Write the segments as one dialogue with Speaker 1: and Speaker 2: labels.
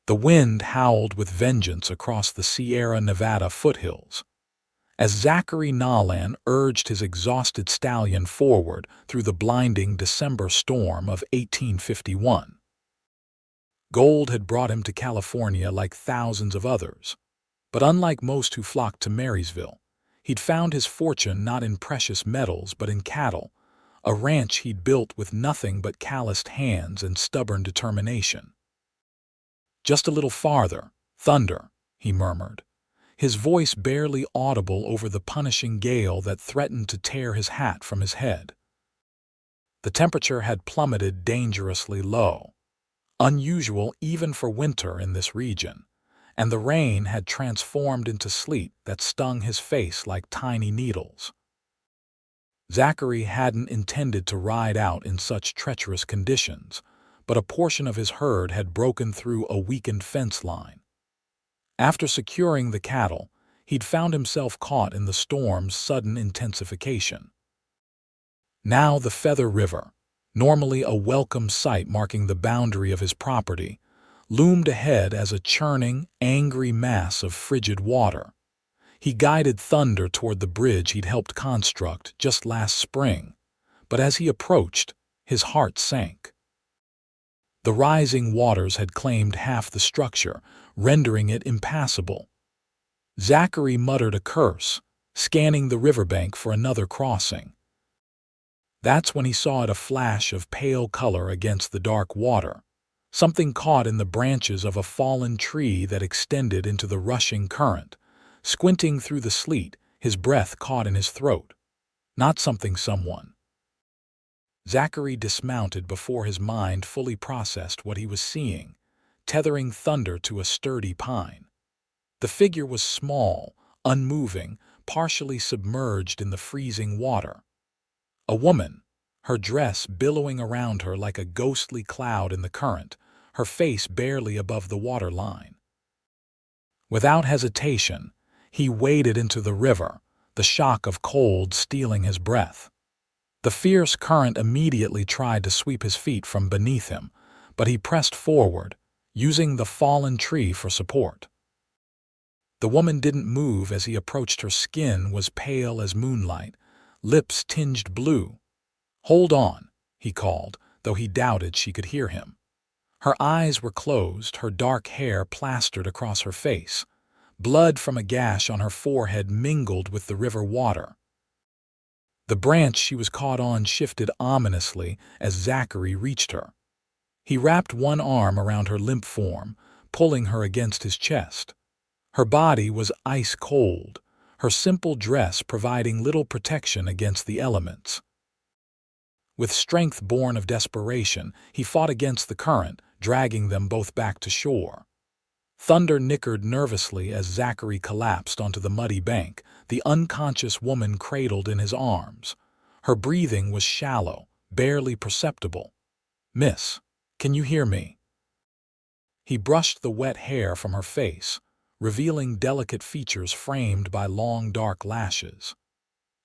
Speaker 1: The wind howled with vengeance across the Sierra Nevada foothills. As Zachary Nolan urged his exhausted stallion forward through the blinding December storm of 1851. Gold had brought him to California like thousands of others, but unlike most who flocked to Marysville, he'd found his fortune not in precious metals but in cattle, a ranch he'd built with nothing but calloused hands and stubborn determination. "Just a little farther, thunder," he murmured, his voice barely audible over the punishing gale that threatened to tear his hat from his head. The temperature had plummeted dangerously low, unusual even for winter in this region, and the rain had transformed into sleet that stung his face like tiny needles. Zachary hadn't intended to ride out in such treacherous conditions, but a portion of his herd had broken through a weakened fence line. After securing the cattle, he'd found himself caught in the storm's sudden intensification. Now the Feather River, normally a welcome sight marking the boundary of his property, loomed ahead as a churning, angry mass of frigid water. He guided Thunder toward the bridge he'd helped construct just last spring, but as he approached, his heart sank. The rising waters had claimed half the structure, rendering it impassable. Zachary muttered a curse, scanning the riverbank for another crossing. That's when he saw a flash of pale color against the dark water, something caught in the branches of a fallen tree that extended into the rushing current. Squinting through the sleet, his breath caught in his throat. Not someone. Zachary dismounted before his mind fully processed what he was seeing, tethering Thunder to a sturdy pine. The figure was small, unmoving, partially submerged in the freezing water. A woman, her dress billowing around her like a ghostly cloud in the current, her face barely above the water line. Without hesitation, he waded into the river, the shock of cold stealing his breath. The fierce current immediately tried to sweep his feet from beneath him, but he pressed forward, using the fallen tree for support. The woman didn't move as he approached. Her skin was pale as moonlight, lips tinged blue. "Hold on," he called, though he doubted she could hear him. Her eyes were closed, her dark hair plastered across her face. Blood from a gash on her forehead mingled with the river water. The branch she was caught on shifted ominously as Zachary reached her. He wrapped one arm around her limp form, pulling her against his chest. Her body was ice cold, her simple dress providing little protection against the elements. With strength born of desperation, he fought against the current, dragging them both back to shore. Thunder nickered nervously as Zachary collapsed onto the muddy bank, the unconscious woman cradled in his arms. Her breathing was shallow, barely perceptible. "Miss, can you hear me?" He brushed the wet hair from her face, revealing delicate features framed by long dark lashes.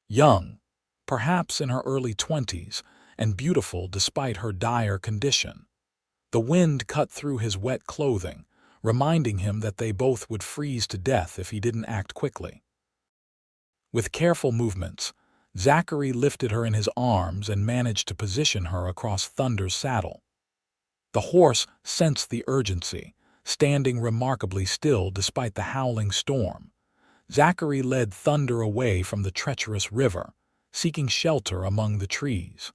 Speaker 1: Young, perhaps in her early 20s, and beautiful despite her dire condition. The wind cut through his wet clothing, reminding him that they both would freeze to death if he didn't act quickly. With careful movements, Zachary lifted her in his arms and managed to position her across Thunder's saddle. The horse sensed the urgency, standing remarkably still despite the howling storm. Zachary led Thunder away from the treacherous river, seeking shelter among the trees.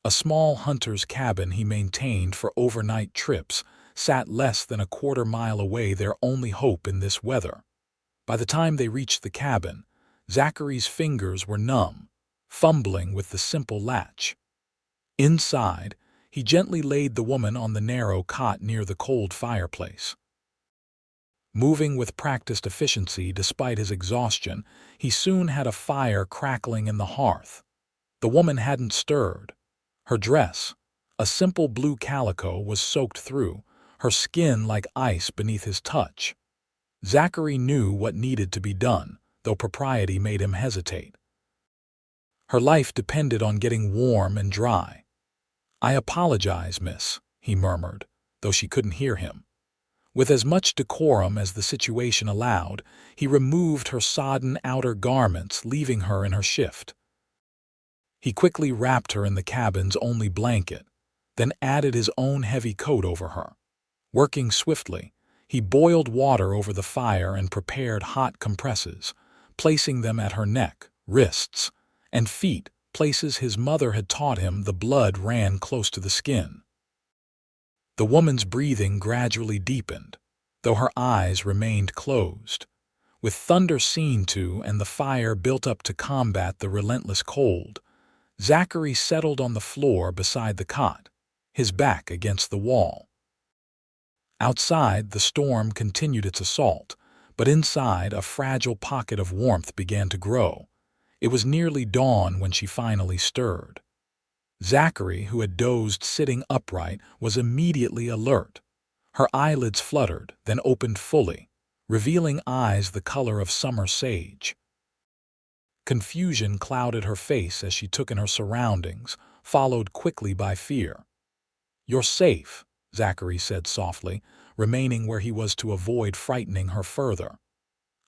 Speaker 1: A small hunter's cabin he maintained for overnight trips sat less than a quarter-mile away, their only hope in this weather. By the time they reached the cabin, Zachary's fingers were numb, fumbling with the simple latch. Inside, he gently laid the woman on the narrow cot near the cold fireplace. Moving with practiced efficiency despite his exhaustion, he soon had a fire crackling in the hearth. The woman hadn't stirred. Her dress, a simple blue calico, was soaked through, her skin like ice beneath his touch. Zachary knew what needed to be done, though propriety made him hesitate. Her life depended on getting warm and dry. "I apologize, miss," he murmured, though she couldn't hear him. With as much decorum as the situation allowed, he removed her sodden outer garments, leaving her in her shift. He quickly wrapped her in the cabin's only blanket, then added his own heavy coat over her. Working swiftly, he boiled water over the fire and prepared hot compresses, placing them at her neck, wrists, and feet, places his mother had taught him the blood ran close to the skin. The woman's breathing gradually deepened, though her eyes remained closed. With thunder seen to and the fire built up to combat the relentless cold, Zachary settled on the floor beside the cot, his back against the wall. Outside, the storm continued its assault, but inside, a fragile pocket of warmth began to grow. It was nearly dawn when she finally stirred. Zachary, who had dozed sitting upright, was immediately alert. Her eyelids fluttered, then opened fully, revealing eyes the color of summer sage. Confusion clouded her face as she took in her surroundings, followed quickly by fear. "You're safe," Zachary said softly, remaining where he was to avoid frightening her further.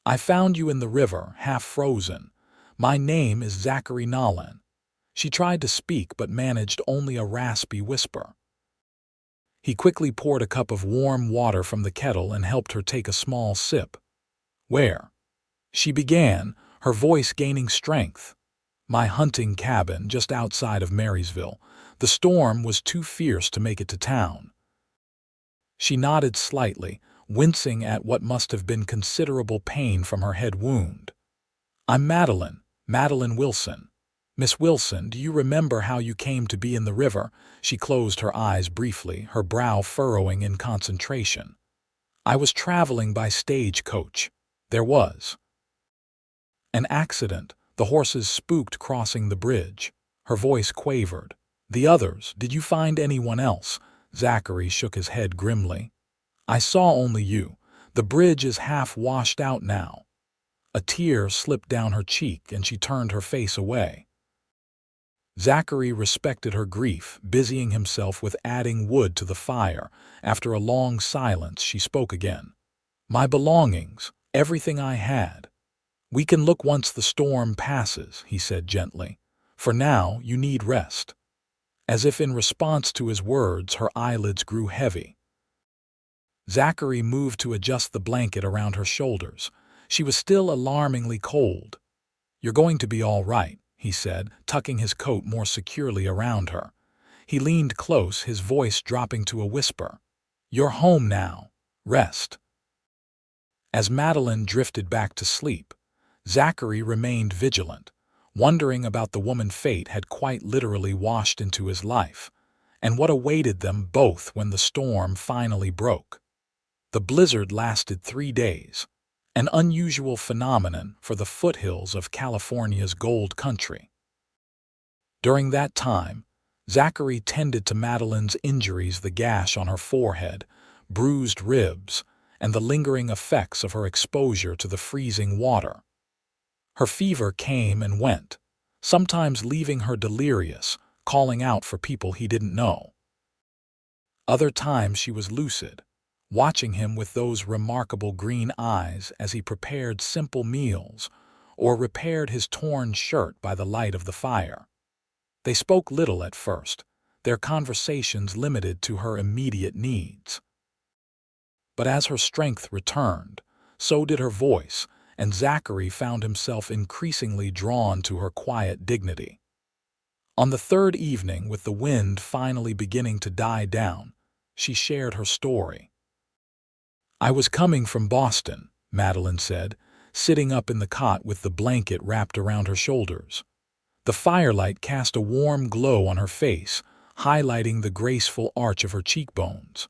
Speaker 1: "I found you in the river, half frozen. My name is Zachary Nolan." She tried to speak but managed only a raspy whisper. He quickly poured a cup of warm water from the kettle and helped her take a small sip. "Where?" she began, her voice gaining strength. "My hunting cabin just outside of Marysville. The storm was too fierce to make it to town." She nodded slightly, wincing at what must have been considerable pain from her head wound. "I'm Madeline Wilson. Miss Wilson, do you remember how you came to be in the river?" She closed her eyes briefly, her brow furrowing in concentration. "I was traveling by stagecoach. There was an accident. The horses spooked crossing the bridge." Her voice quavered. "The others, did you find anyone else?" Zachary shook his head grimly. "I saw only you. The bridge is half washed out now." A tear slipped down her cheek and she turned her face away. Zachary respected her grief, busying himself with adding wood to the fire. After a long silence, she spoke again. "My belongings, everything I had. We can look once the storm passes," he said gently. "For now, you need rest." As if in response to his words, her eyelids grew heavy. Zachary moved to adjust the blanket around her shoulders. She was still alarmingly cold. "You're going to be all right," he said, tucking his coat more securely around her. He leaned close, his voice dropping to a whisper. "You're home now. Rest." As Madeline drifted back to sleep, Zachary remained vigilant, wondering about the woman fate had quite literally washed into his life, and what awaited them both when the storm finally broke. The blizzard lasted 3 days, an unusual phenomenon for the foothills of California's gold country. During that time, Zachary tended to Madeline's injuries, the gash on her forehead, bruised ribs, and the lingering effects of her exposure to the freezing water. Her fever came and went, sometimes leaving her delirious, calling out for people he didn't know. Other times she was lucid, watching him with those remarkable green eyes as he prepared simple meals or repaired his torn shirt by the light of the fire. They spoke little at first, their conversations limited to her immediate needs. But as her strength returned, so did her voice, and Zachary found himself increasingly drawn to her quiet dignity. On the 3rd evening, with the wind finally beginning to die down, she shared her story. "I was coming from Boston," Madeline said, sitting up in the cot with the blanket wrapped around her shoulders. The firelight cast a warm glow on her face, highlighting the graceful arch of her cheekbones.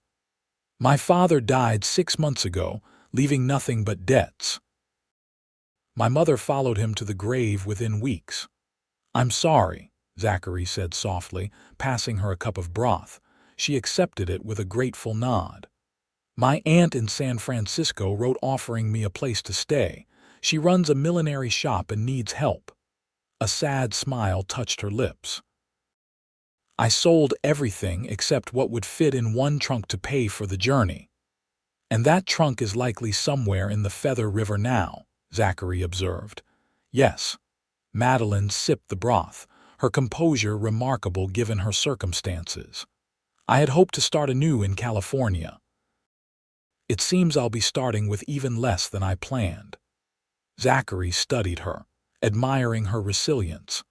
Speaker 1: "My father died 6 months ago, leaving nothing but debts. My mother followed him to the grave within weeks." "I'm sorry," Zachary said softly, passing her a cup of broth. She accepted it with a grateful nod. "My aunt in San Francisco wrote offering me a place to stay. She runs a millinery shop and needs help." A sad smile touched her lips. "I sold everything except what would fit in one trunk to pay for the journey." "And that trunk is likely somewhere in the Feather River now," Zachary observed. "Yes." Madeline sipped the broth, her composure remarkable given her circumstances. "I had hoped to start anew in California. It seems I'll be starting with even less than I planned." Zachary studied her, admiring her resilience.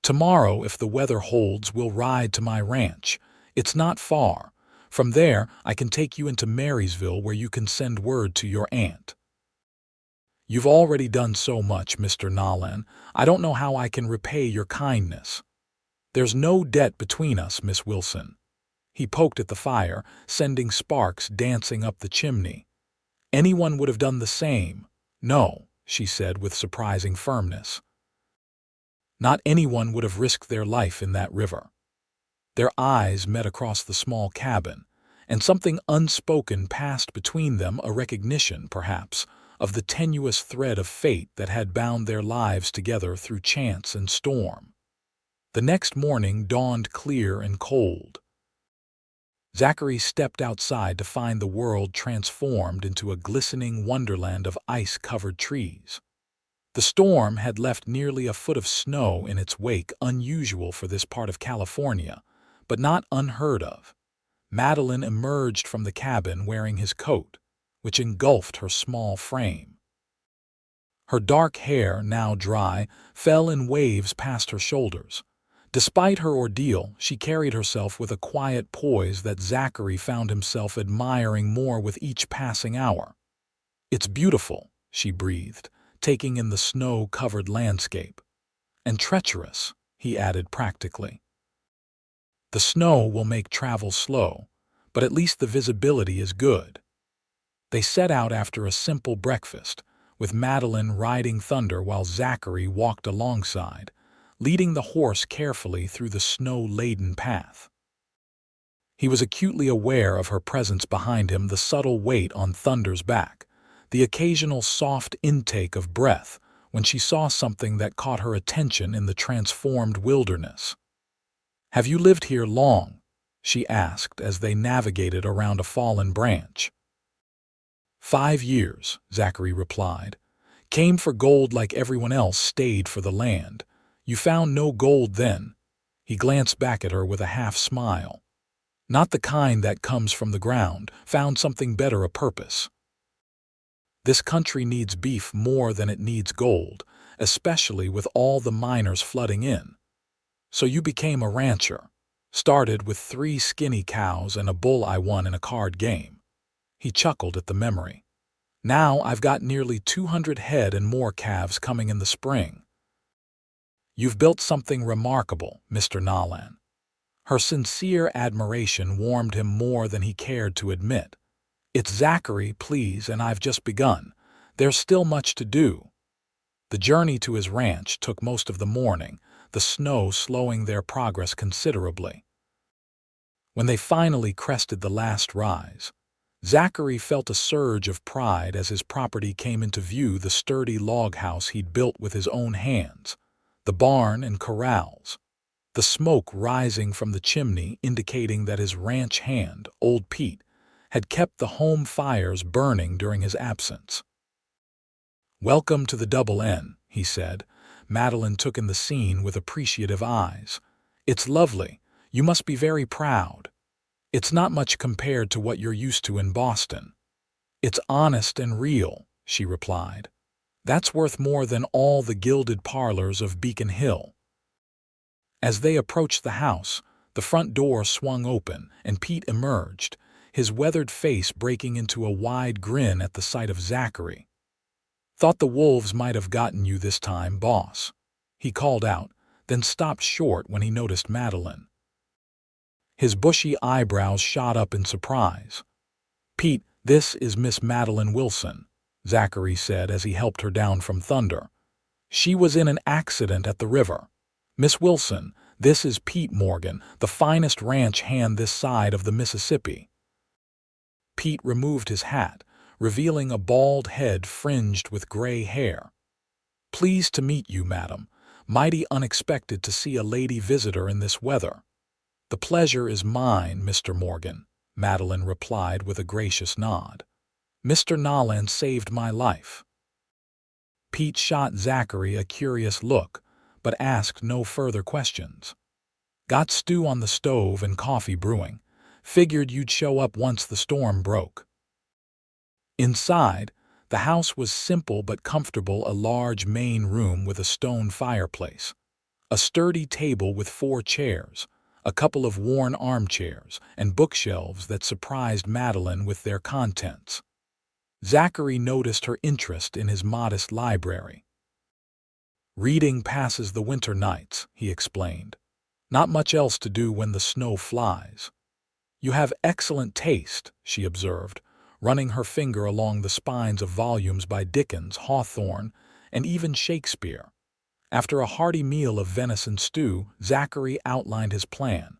Speaker 1: "Tomorrow, if the weather holds, we'll ride to my ranch. It's not far. From there, I can take you into Marysville where you can send word to your aunt." "You've already done so much, Mr. Nolan. I don't know how I can repay your kindness." "There's no debt between us, Miss Wilson." He poked at the fire, sending sparks dancing up the chimney. "Anyone would have done the same." "No," she said with surprising firmness. "Not anyone would have risked their life in that river." Their eyes met across the small cabin, and something unspoken passed between them, a recognition, perhaps, of the tenuous thread of fate that had bound their lives together through chance and storm. The next morning dawned clear and cold. Zachary stepped outside to find the world transformed into a glistening wonderland of ice-covered trees. The storm had left nearly a foot of snow in its wake, unusual for this part of California, but not unheard of. Madeline emerged from the cabin wearing his coat, which engulfed her small frame. Her dark hair, now dry, fell in waves past her shoulders. Despite her ordeal, she carried herself with a quiet poise that Zachary found himself admiring more with each passing hour. "It's beautiful," she breathed, taking in the snow-covered landscape. "And treacherous," he added practically. "The snow will make travel slow, but at least the visibility is good." They set out after a simple breakfast, with Madeline riding Thunder while Zachary walked alongside, leading the horse carefully through the snow-laden path. He was acutely aware of her presence behind him, the subtle weight on Thunder's back, the occasional soft intake of breath when she saw something that caught her attention in the transformed wilderness. "Have you lived here long?" she asked as they navigated around a fallen branch. 5 years, Zachary replied. "Came for gold like everyone else, stayed for the land. You found no gold then." He glanced back at her with a half-smile. "Not the kind that comes from the ground, found something better, a purpose. This country needs beef more than it needs gold, especially with all the miners flooding in. So you became a rancher. Started with 3 skinny cows and a bull I won in a card game." He chuckled at the memory. "Now I've got nearly 200 head and more calves coming in the spring." "You've built something remarkable, Mr. Nolan." Her sincere admiration warmed him more than he cared to admit. "It's Zachary, please, and I've just begun. There's still much to do." The journey to his ranch took most of the morning, the snow slowing their progress considerably. When they finally crested the last rise, Zachary felt a surge of pride as his property came into view, the sturdy log house he'd built with his own hands, the barn and corrals, the smoke rising from the chimney indicating that his ranch hand, old Pete, had kept the home fires burning during his absence. "Welcome to the Double N," he said. Madeline took in the scene with appreciative eyes. "It's lovely. You must be very proud." "It's not much compared to what you're used to in Boston." "It's honest and real," she replied. "That's worth more than all the gilded parlors of Beacon Hill." As they approached the house, the front door swung open and Pete emerged, his weathered face breaking into a wide grin at the sight of Zachary. "Thought the wolves might have gotten you this time, boss," he called out, then stopped short when he noticed Madeline. His bushy eyebrows shot up in surprise. "Pete, this is Miss Madeline Wilson," Zachary said as he helped her down from Thunder. "She was in an accident at the river. Miss Wilson, this is Pete Morgan, the finest ranch hand this side of the Mississippi." Pete removed his hat, revealing a bald head fringed with gray hair. "Pleased to meet you, madam. Mighty unexpected to see a lady visitor in this weather." "The pleasure is mine, Mr. Morgan," Madeline replied with a gracious nod. Mr. Nolan saved my life." Pete shot Zachary a curious look, but asked no further questions. "Got stew on the stove and coffee brewing. Figured you'd show up once the storm broke." Inside, the house was simple but comfortable, a large main room with a stone fireplace, a sturdy table with 4 chairs, a couple of worn armchairs, and bookshelves that surprised Madeline with their contents. Zachary noticed her interest in his modest library. "Reading passes the winter nights," he explained. "Not much else to do when the snow flies." "You have excellent taste," she observed, running her finger along the spines of volumes by Dickens, Hawthorne, and even Shakespeare. After a hearty meal of venison stew, Zachary outlined his plan.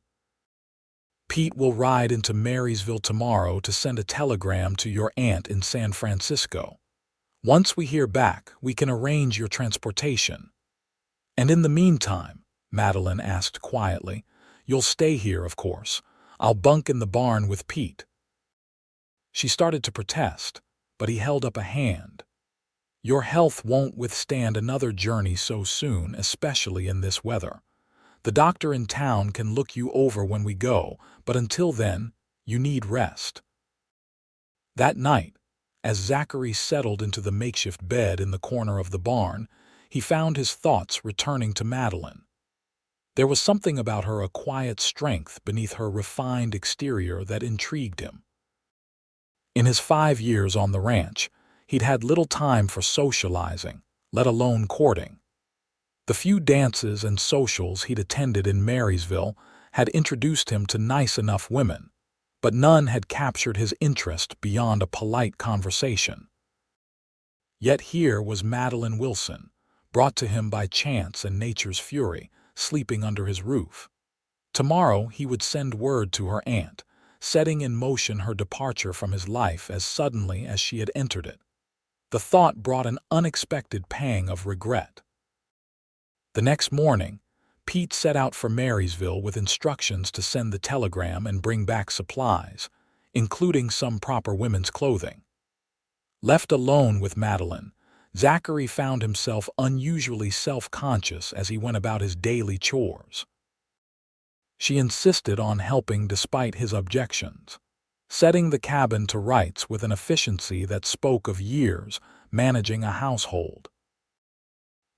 Speaker 1: "Pete will ride into Marysville tomorrow to send a telegram to your aunt in San Francisco. Once we hear back, we can arrange your transportation." "And in the meantime," Madeline asked quietly, "you'll stay here, of course. I'll bunk in the barn with Pete." She started to protest, but he held up a hand. "Your health won't withstand another journey so soon, especially in this weather. The doctor in town can look you over when we go, but until then, you need rest." That night, as Zachary settled into the makeshift bed in the corner of the barn, he found his thoughts returning to Madeline. There was something about her, a quiet strength beneath her refined exterior, that intrigued him. In his 5 years on the ranch, he'd had little time for socializing, let alone courting. The few dances and socials he'd attended in Marysville had introduced him to nice enough women, but none had captured his interest beyond a polite conversation. Yet here was Madeline Wilson, brought to him by chance and nature's fury, sleeping under his roof. Tomorrow he would send word to her aunt, setting in motion her departure from his life as suddenly as she had entered it. The thought brought an unexpected pang of regret. The next morning, Pete set out for Marysville with instructions to send the telegram and bring back supplies, including some proper women's clothing. Left alone with Madeline, Zachary found himself unusually self-conscious as he went about his daily chores. She insisted on helping despite his objections, setting the cabin to rights with an efficiency that spoke of years managing a household.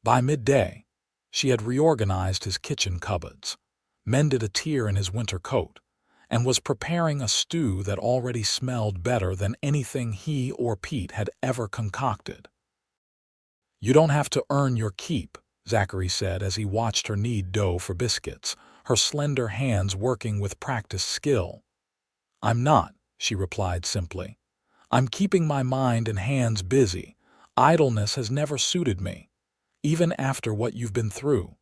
Speaker 1: By midday, she had reorganized his kitchen cupboards, mended a tear in his winter coat, and was preparing a stew that already smelled better than anything he or Pete had ever concocted. "You don't have to earn your keep," Zachary said as he watched her knead dough for biscuits, her slender hands working with practiced skill. "I'm not," she replied simply. "I'm keeping my mind and hands busy. Idleness has never suited me, even after what you've been through."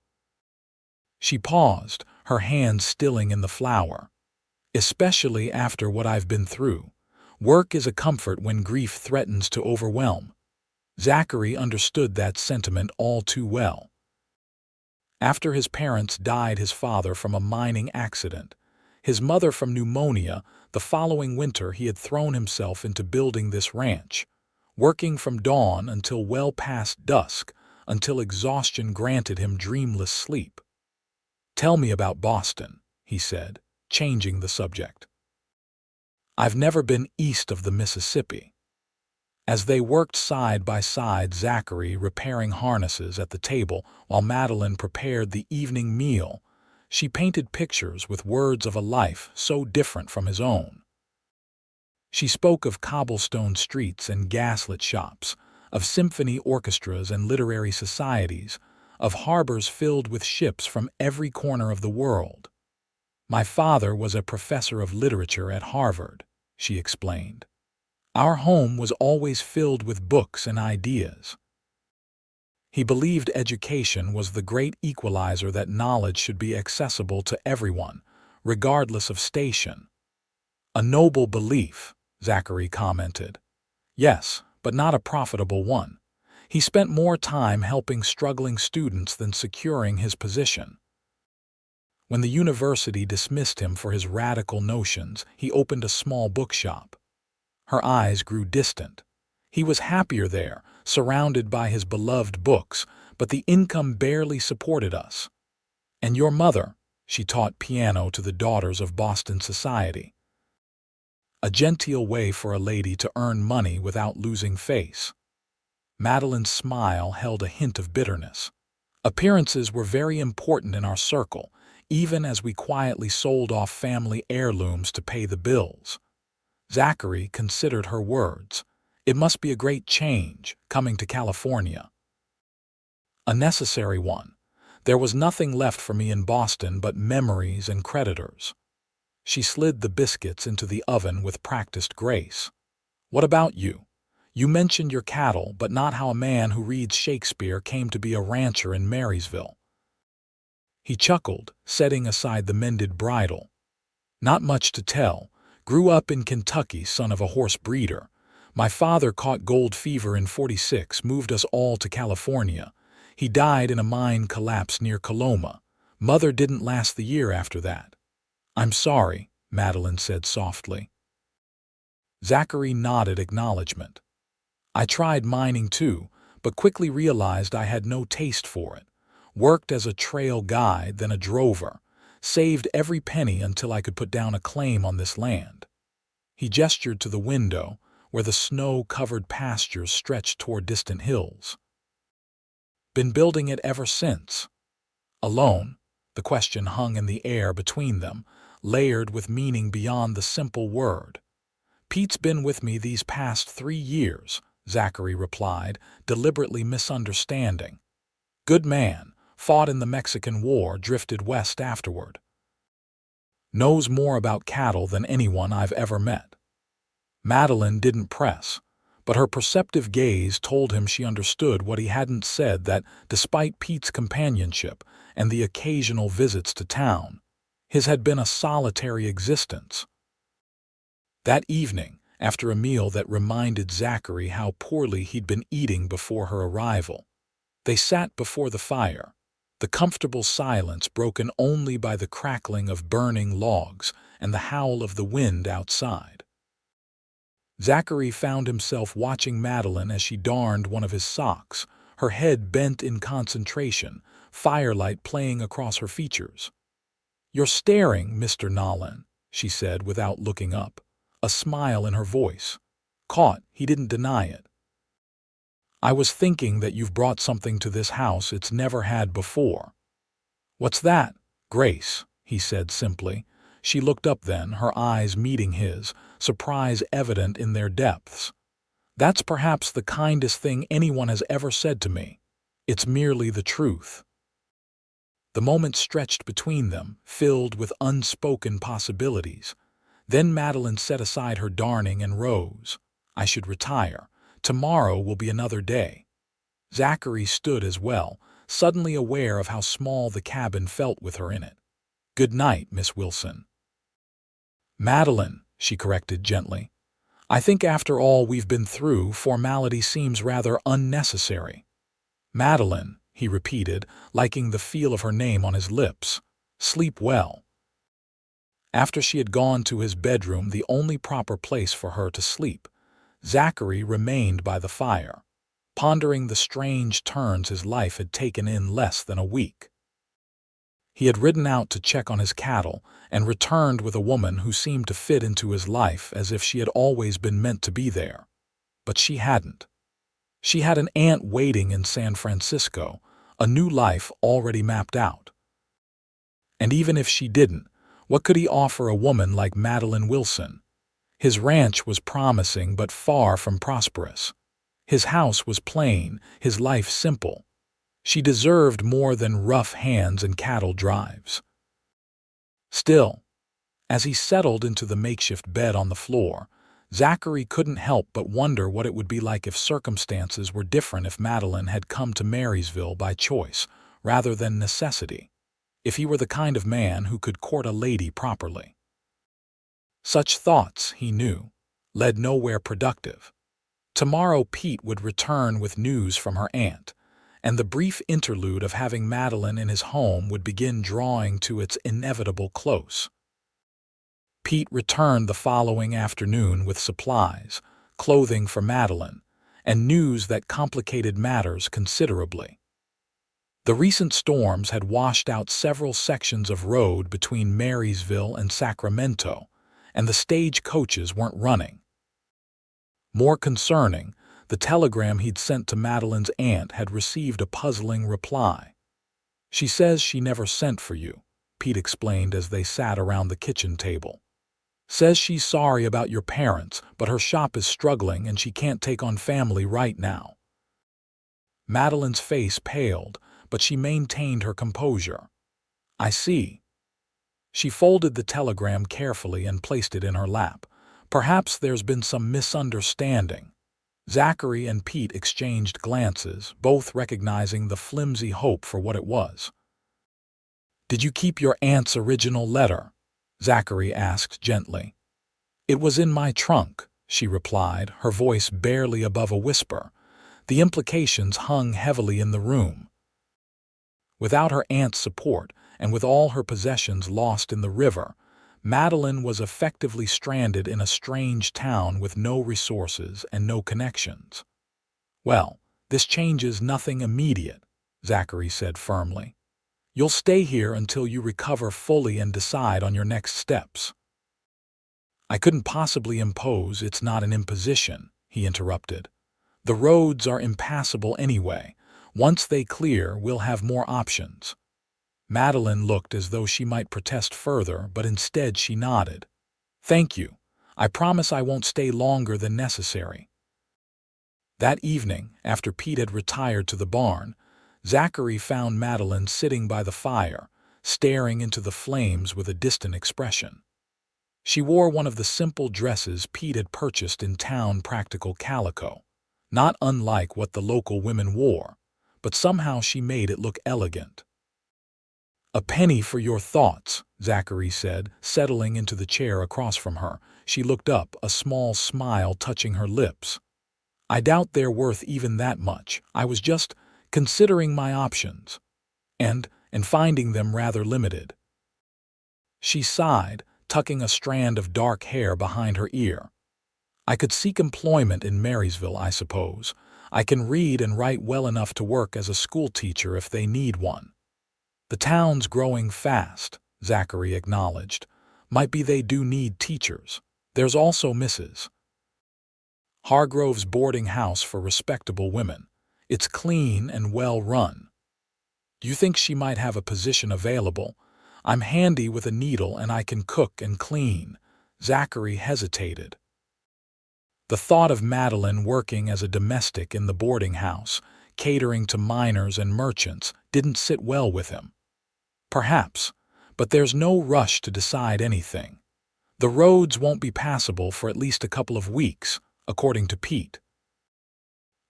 Speaker 1: She paused, her hands stilling in the flour. "Especially after what I've been through. Work is a comfort when grief threatens to overwhelm." Zachary understood that sentiment all too well. After his parents died, his father from a mining accident, his mother from pneumonia, the following winter he had thrown himself into building this ranch, working from dawn until well past dusk, until exhaustion granted him dreamless sleep. "Tell me about Boston," he said, changing the subject. "I've never been east of the Mississippi." As they worked side by side, Zachary repairing harnesses at the table while Madeline prepared the evening meal, she painted pictures with words of a life so different from his own. She spoke of cobblestone streets and gaslit shops, of symphony orchestras and literary societies, of harbors filled with ships from every corner of the world. "My father was a professor of literature at Harvard," she explained. "Our home was always filled with books and ideas. He believed education was the great equalizer, that knowledge should be accessible to everyone, regardless of station." "A noble belief," Zachary commented. "Yes, but not a profitable one. He spent more time helping struggling students than securing his position. When the university dismissed him for his radical notions, he opened a small bookshop." Her eyes grew distant. He was happier there, surrounded by his beloved books, but the income barely supported us. And your mother, she taught piano to the daughters of Boston society. A genteel way for a lady to earn money without losing face. Madeline's smile held a hint of bitterness. Appearances were very important in our circle, even as we quietly sold off family heirlooms to pay the bills. Zachary considered her words. It must be a great change, coming to California. A necessary one. There was nothing left for me in Boston but memories and creditors. She slid the biscuits into the oven with practiced grace. What about you? You mentioned your cattle, but not how a man who reads Shakespeare came to be a rancher in Marysville. He chuckled, setting aside the mended bridle. Not much to tell. Grew up in Kentucky, son of a horse breeder. My father caught gold fever in '46, moved us all to California. He died in a mine collapse near Coloma. Mother didn't last the year after that. I'm sorry, Madeline said softly. Zachary nodded acknowledgement. I tried mining too, but quickly realized I had no taste for it. Worked as a trail guide, then a drover. Saved every penny until I could put down a claim on this land. He gestured to the window, where the snow-covered pastures stretched toward distant hills. Been building it ever since. Alone, the question hung in the air between them, layered with meaning beyond the simple word. Pete's been with me these past 3 years, Zachary replied, deliberately misunderstanding. Good man, fought in the Mexican War, drifted west afterward. Knows more about cattle than anyone I've ever met. Madeline didn't press, but her perceptive gaze told him she understood what he hadn't said, that despite Pete's companionship and the occasional visits to town, his had been a solitary existence. That evening, after a meal that reminded Zachary how poorly he'd been eating before her arrival, they sat before the fire, the comfortable silence broken only by the crackling of burning logs and the howl of the wind outside. Zachary found himself watching Madeline as she darned one of his socks, her head bent in concentration, firelight playing across her features. You're staring, Mr. Nolan, she said without looking up, a smile in her voice. Caught, he didn't deny it. I was thinking that you've brought something to this house it's never had before. What's that, Grace? He said simply. She looked up then, her eyes meeting his, surprise evident in their depths. That's perhaps the kindest thing anyone has ever said to me. It's merely the truth. The moment stretched between them, filled with unspoken possibilities. Then Madeline set aside her darning and rose. I should retire. Tomorrow will be another day. Zachary stood as well, suddenly aware of how small the cabin felt with her in it. Good night, Miss Wilson. Madeline, she corrected gently. I think after all we've been through, formality seems rather unnecessary. Madeline, he repeated, liking the feel of her name on his lips. Sleep well. After she had gone to his bedroom, the only proper place for her to sleep, Zachary remained by the fire, pondering the strange turns his life had taken in less than a week. He had ridden out to check on his cattle and returned with a woman who seemed to fit into his life as if she had always been meant to be there. But she hadn't. She had an aunt waiting in San Francisco, a new life already mapped out. And even if she didn't, what could he offer a woman like Madeline Wilson? His ranch was promising but far from prosperous. His house was plain, his life simple. She deserved more than rough hands and cattle drives. Still, as he settled into the makeshift bed on the floor, Zachary couldn't help but wonder what it would be like if circumstances were different, if Madeline had come to Marysville by choice rather than necessity, if he were the kind of man who could court a lady properly. Such thoughts, he knew, led nowhere productive. Tomorrow Pete would return with news from her aunt, and the brief interlude of having Madeline in his home would begin drawing to its inevitable close. Pete returned the following afternoon with supplies, clothing for Madeline, and news that complicated matters considerably. The recent storms had washed out several sections of road between Marysville and Sacramento, and the stage coaches weren't running. More concerning, the telegram he'd sent to Madeline's aunt had received a puzzling reply. "She says she never sent for you," Pete explained as they sat around the kitchen table. "Says she's sorry about your parents, but her shop is struggling and she can't take on family right now." Madeline's face paled, but she maintained her composure. "I see." She folded the telegram carefully and placed it in her lap. "Perhaps there's been some misunderstanding." Zachary and Pete exchanged glances, both recognizing the flimsy hope for what it was. "Did you keep your aunt's original letter?" Zachary asked gently. "It was in my trunk," she replied, her voice barely above a whisper. The implications hung heavily in the room. Without her aunt's support, and with all her possessions lost in the river, Madeline was effectively stranded in a strange town with no resources and no connections. "Well, this changes nothing immediate," Zachary said firmly. "You'll stay here until you recover fully and decide on your next steps." "I couldn't possibly impose, it's not an imposition," he interrupted. "The roads are impassable anyway. Once they clear, we'll have more options." Madeline looked as though she might protest further, but instead she nodded. "Thank you. I promise I won't stay longer than necessary." That evening, after Pete had retired to the barn, Zachary found Madeline sitting by the fire, staring into the flames with a distant expression. She wore one of the simple dresses Pete had purchased in town, practical calico, not unlike what the local women wore, but somehow she made it look elegant. "A penny for your thoughts," Zachary said, settling into the chair across from her. She looked up, a small smile touching her lips. "I doubt they're worth even that much. I was just considering my options, and finding them rather limited." She sighed, tucking a strand of dark hair behind her ear. "I could seek employment in Marysville, I suppose. I can read and write well enough to work as a schoolteacher if they need one." "The town's growing fast," Zachary acknowledged. "Might be they do need teachers. There's also Mrs. Hargrove's boarding house for respectable women. It's clean and well run. Do you think she might have a position available? I'm handy with a needle and I can cook and clean." Zachary hesitated. The thought of Madeline working as a domestic in the boarding house, catering to minors and merchants, didn't sit well with him. "Perhaps, but there's no rush to decide anything. The roads won't be passable for at least a couple of weeks, according to Pete."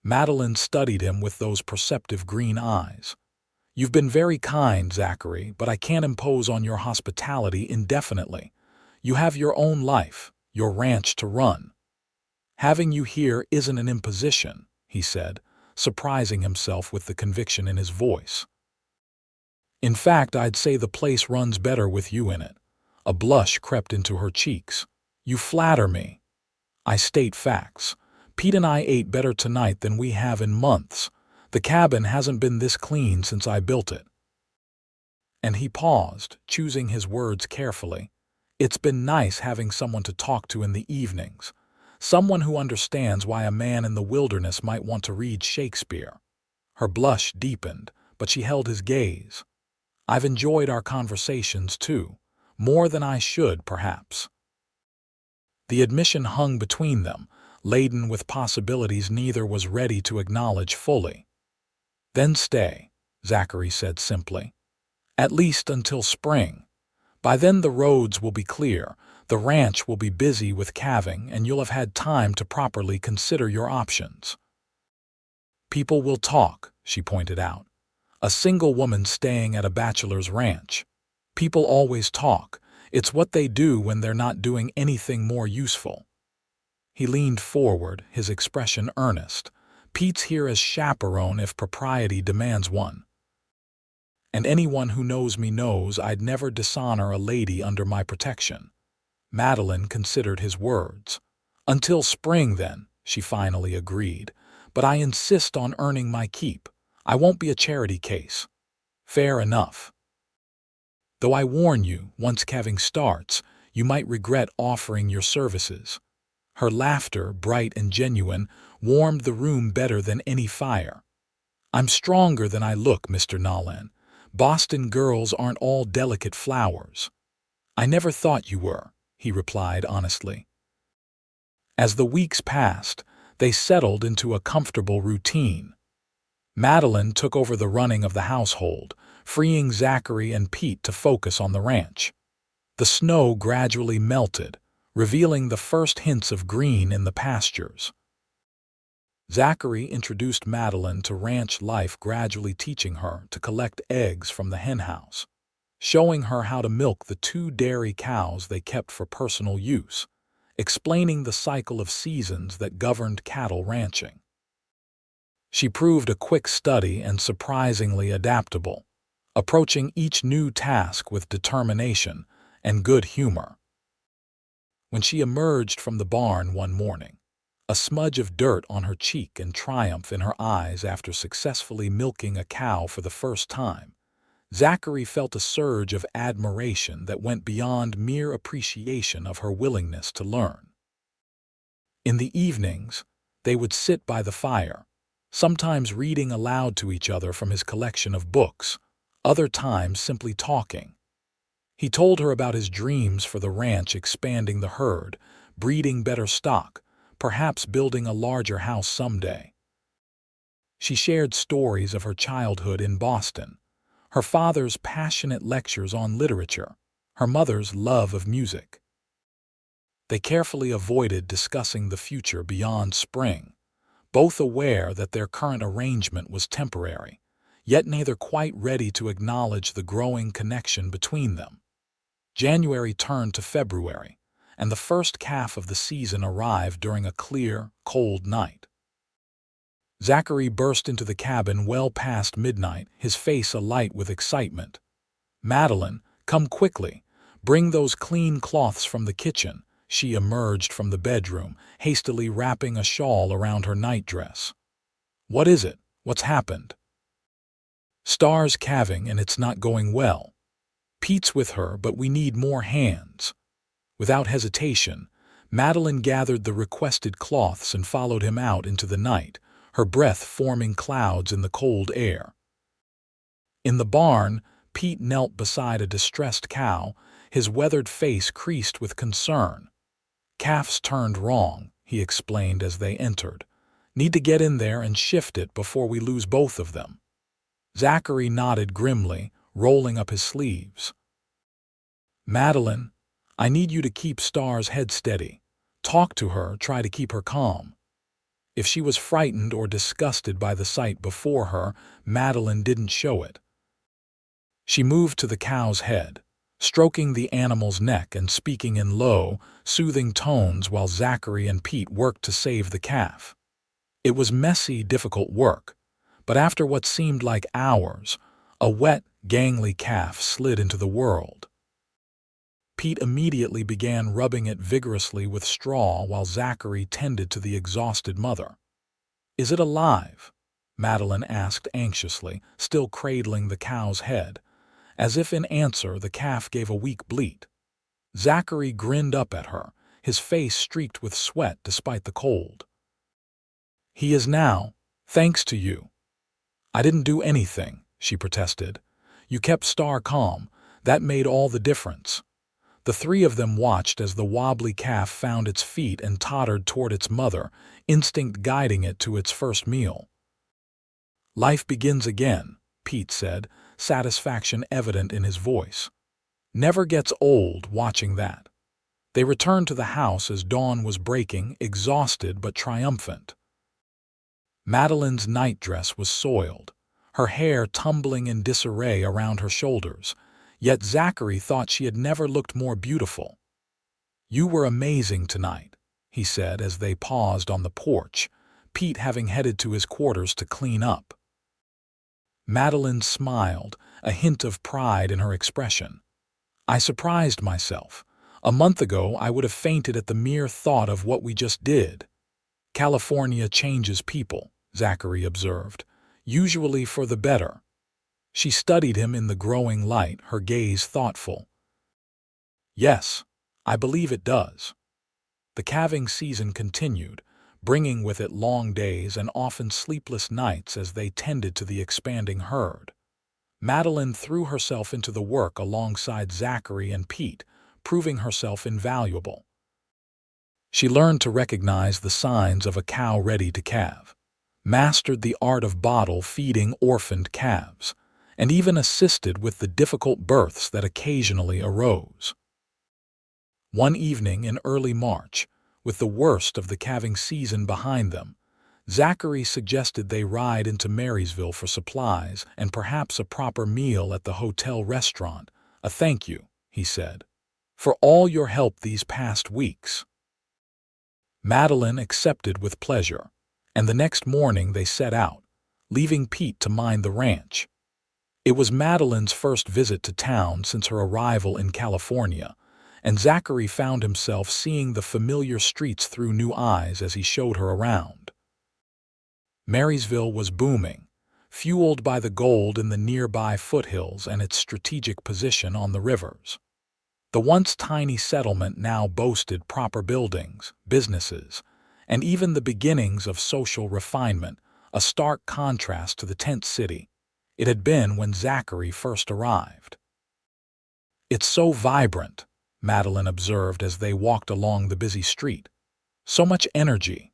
Speaker 1: Madeline studied him with those perceptive green eyes. "You've been very kind, Zachary, but I can't impose on your hospitality indefinitely. You have your own life, your ranch to run." "Having you here isn't an imposition," he said, surprising himself with the conviction in his voice. "In fact, I'd say the place runs better with you in it." A blush crept into her cheeks. "You flatter me." "I state facts. Pete and I ate better tonight than we have in months. The cabin hasn't been this clean since I built it." And he paused, choosing his words carefully. "It's been nice having someone to talk to in the evenings. Someone who understands why a man in the wilderness might want to read Shakespeare." Her blush deepened, but she held his gaze. "I've enjoyed our conversations, too. More than I should, perhaps." The admission hung between them, laden with possibilities neither was ready to acknowledge fully. "Then stay," Zachary said simply. "At least until spring. By then the roads will be clear, the ranch will be busy with calving, and you'll have had time to properly consider your options." "People will talk," she pointed out. "A single woman staying at a bachelor's ranch. People always talk. It's what they do when they're not doing anything more useful." He leaned forward, his expression earnest. "Pete's here as chaperone if propriety demands one. And anyone who knows me knows I'd never dishonor a lady under my protection." Madeline considered his words. "Until spring, then," she finally agreed. "But I insist on earning my keep. I won't be a charity case." "Fair enough. Though I warn you, once calving starts, you might regret offering your services." Her laughter, bright and genuine, warmed the room better than any fire. "I'm stronger than I look, Mr. Nolan. Boston girls aren't all delicate flowers." "I never thought you were," he replied honestly. As the weeks passed, they settled into a comfortable routine. Madeline took over the running of the household, freeing Zachary and Pete to focus on the ranch. The snow gradually melted, revealing the first hints of green in the pastures. Zachary introduced Madeline to ranch life, gradually teaching her to collect eggs from the henhouse, showing her how to milk the 2 dairy cows they kept for personal use, explaining the cycle of seasons that governed cattle ranching. She proved a quick study and surprisingly adaptable, approaching each new task with determination and good humor. When she emerged from the barn one morning, a smudge of dirt on her cheek and triumph in her eyes after successfully milking a cow for the first time, Zachary felt a surge of admiration that went beyond mere appreciation of her willingness to learn. In the evenings, they would sit by the fire, sometimes reading aloud to each other from his collection of books, other times simply talking. He told her about his dreams for the ranch, expanding the herd, breeding better stock, perhaps building a larger house someday. She shared stories of her childhood in Boston, her father's passionate lectures on literature, her mother's love of music. They carefully avoided discussing the future beyond spring, both aware that their current arrangement was temporary, yet neither quite ready to acknowledge the growing connection between them. January turned to February, and the first calf of the season arrived during a clear, cold night. Zachary burst into the cabin well past midnight, his face alight with excitement. "Madeline, come quickly. Bring those clean cloths from the kitchen." She emerged from the bedroom, hastily wrapping a shawl around her nightdress. "What is it? What's happened?" "Star's calving and it's not going well. Pete's with her, but we need more hands." Without hesitation, Madeline gathered the requested cloths and followed him out into the night, her breath forming clouds in the cold air. In the barn, Pete knelt beside a distressed cow, his weathered face creased with concern. "Calf's turned wrong," he explained as they entered. "Need to get in there and shift it before we lose both of them." Zachary nodded grimly, rolling up his sleeves. "Madeline, I need you to keep Star's head steady. Talk to her, try to keep her calm." If she was frightened or disgusted by the sight before her, Madeline didn't show it. She moved to the cow's head, stroking the animal's neck and speaking in low, soothing tones while Zachary and Pete worked to save the calf. It was messy, difficult work, but after what seemed like hours, a wet, gangly calf slid into the world. Pete immediately began rubbing it vigorously with straw while Zachary tended to the exhausted mother. "Is it alive?" Madeline asked anxiously, still cradling the cow's head. As if in answer, the calf gave a weak bleat. Zachary grinned up at her, his face streaked with sweat despite the cold. "He is now, thanks to you." "I didn't do anything," she protested. "You kept Star calm. That made all the difference." The 3 of them watched as the wobbly calf found its feet and tottered toward its mother, instinct guiding it to its first meal. "Life begins again," Pete said, satisfaction evident in his voice. "Never gets old watching that." They returned to the house as dawn was breaking, exhausted but triumphant. Madeline's nightdress was soiled, her hair tumbling in disarray around her shoulders, yet Zachary thought she had never looked more beautiful. "You were amazing tonight," he said as they paused on the porch, Pete having headed to his quarters to clean up. Madeline smiled, a hint of pride in her expression. "I surprised myself. A month ago, I would have fainted at the mere thought of what we just did. California changes people, Zachary observed, usually for the better. She studied him in the growing light, her gaze thoughtful. Yes, I believe it does. The calving season continued, bringing with it long days and often sleepless nights as they tended to the expanding herd. Madeline threw herself into the work alongside Zachary and Pete, proving herself invaluable. She learned to recognize the signs of a cow ready to calve, mastered the art of bottle feeding orphaned calves, and even assisted with the difficult births that occasionally arose. One evening in early March, with the worst of the calving season behind them, Zachary suggested they ride into Marysville for supplies and perhaps a proper meal at the hotel restaurant. "A thank you," he said, "for all your help these past weeks." Madeline accepted with pleasure, and the next morning they set out, leaving Pete to mind the ranch. It was Madeline's first visit to town since her arrival in California, and Zachary found himself seeing the familiar streets through new eyes as he showed her around. Marysville was booming, fueled by the gold in the nearby foothills and its strategic position on the rivers. The once tiny settlement now boasted proper buildings, businesses, and even the beginnings of social refinement, a stark contrast to the tent city it had been when Zachary first arrived. "It's so vibrant," Madeline observed as they walked along the busy street. "So much energy."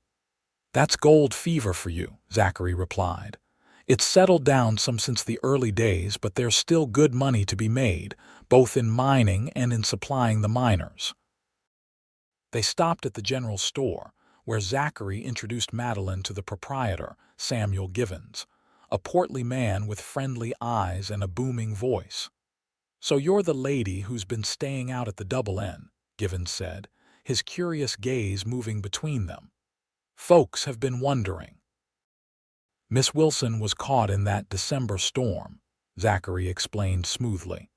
Speaker 1: "That's gold fever for you," Zachary replied. "It's settled down some since the early days, but there's still good money to be made, both in mining and in supplying the miners." They stopped at the general store, where Zachary introduced Madeline to the proprietor, Samuel Givens, a portly man with friendly eyes and a booming voice. "So you're the lady who's been staying out at the Double N," Givens said, his curious gaze moving between them. "Folks have been wondering." "Miss Wilson was caught in that December storm," Zachary explained smoothly.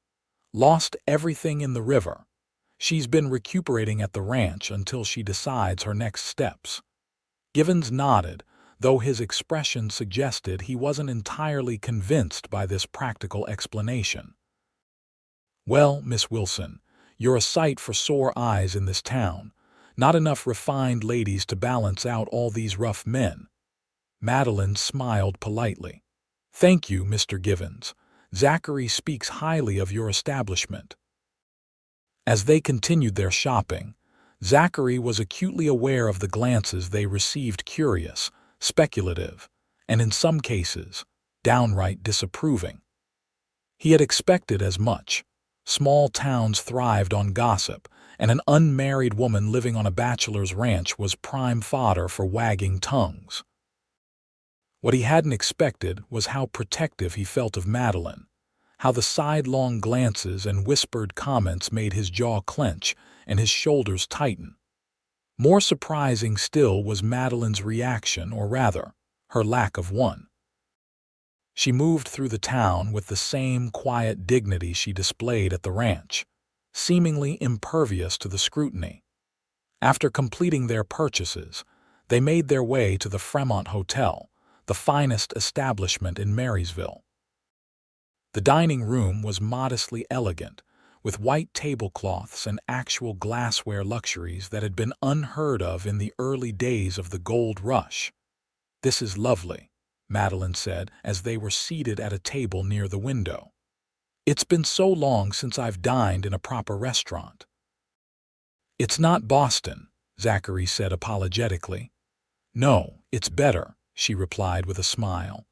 Speaker 1: "Lost everything in the river. She's been recuperating at the ranch until she decides her next steps." Givens nodded, though his expression suggested he wasn't entirely convinced by this practical explanation. "Well, Miss Wilson, you're a sight for sore eyes in this town. Not enough refined ladies to balance out all these rough men." Madeline smiled politely. "Thank you, Mr. Givens. Zachary speaks highly of your establishment." As they continued their shopping, Zachary was acutely aware of the glances they received, curious, speculative, and in some cases, downright disapproving. He had expected as much. Small towns thrived on gossip, and an unmarried woman living on a bachelor's ranch was prime fodder for wagging tongues. What he hadn't expected was how protective he felt of Madeline, how the sidelong glances and whispered comments made his jaw clench and his shoulders tighten. More surprising still was Madeline's reaction, or rather, her lack of one. She moved through the town with the same quiet dignity she displayed at the ranch, seemingly impervious to the scrutiny. After completing their purchases, they made their way to the Fremont Hotel, the finest establishment in Marysville. The dining room was modestly elegant, with white tablecloths and actual glassware luxuries that had been unheard of in the early days of the gold rush. "This is lovely," Madeline said as they were seated at a table near the window. "It's been so long since I've dined in a proper restaurant." "It's not Boston," Zachary said apologetically. "No, it's better," she replied with a smile.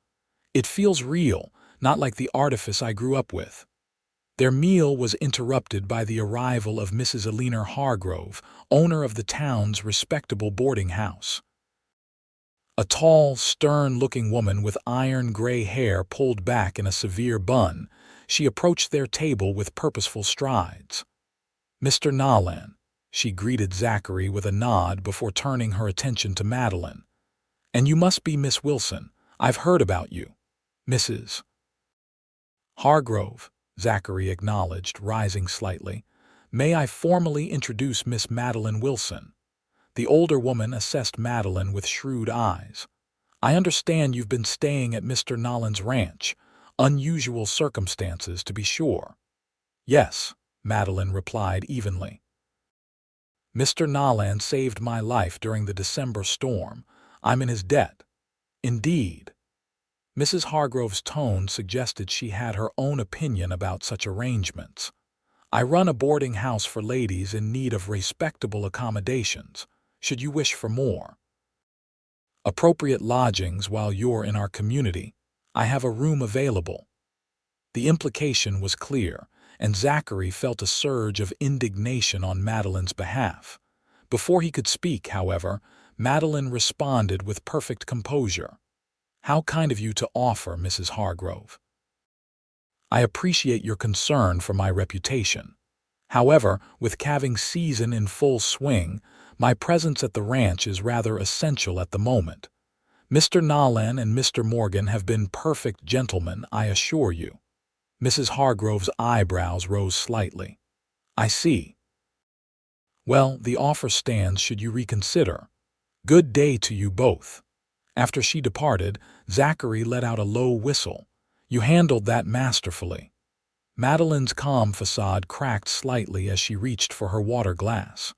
Speaker 1: "It feels real, not like the artifice I grew up with." Their meal was interrupted by the arrival of Mrs. Eleanor Hargrove, owner of the town's respectable boarding house. A tall, stern-looking woman with iron-gray hair pulled back in a severe bun, she approached their table with purposeful strides. "Mr. Nolan," she greeted Zachary with a nod before turning her attention to Madeline. "And you must be Miss Wilson. I've heard about you." "Mrs. Hargrove," Zachary acknowledged, rising slightly. May I formally introduce Miss Madeline Wilson?" The older woman assessed Madeline with shrewd eyes. "I understand you've been staying at Mr. Nolan's ranch. Unusual circumstances, to be sure." "Yes," Madeline replied evenly. "Mr. Nolan saved my life during the December storm. I'm in his debt." "Indeed." Mrs. Hargrove's tone suggested she had her own opinion about such arrangements. "I run a boarding house for ladies in need of respectable accommodations, should you wish for more. Appropriate lodgings while you're in our community. I have a room available." The implication was clear, and Zachary felt a surge of indignation on Madeline's behalf. Before he could speak, however, Madeline responded with perfect composure. "How kind of you to offer, Mrs. Hargrove. I appreciate your concern for my reputation. However, with calving season in full swing, my presence at the ranch is rather essential at the moment. Mr. Nolan and Mr. Morgan have been perfect gentlemen, I assure you." Mrs. Hargrove's eyebrows rose slightly. "I see. Well, the offer stands should you reconsider. Good day to you both." After she departed, Zachary let out a low whistle. "You handled that masterfully." Madeline's calm facade cracked slightly as she reached for her water glass.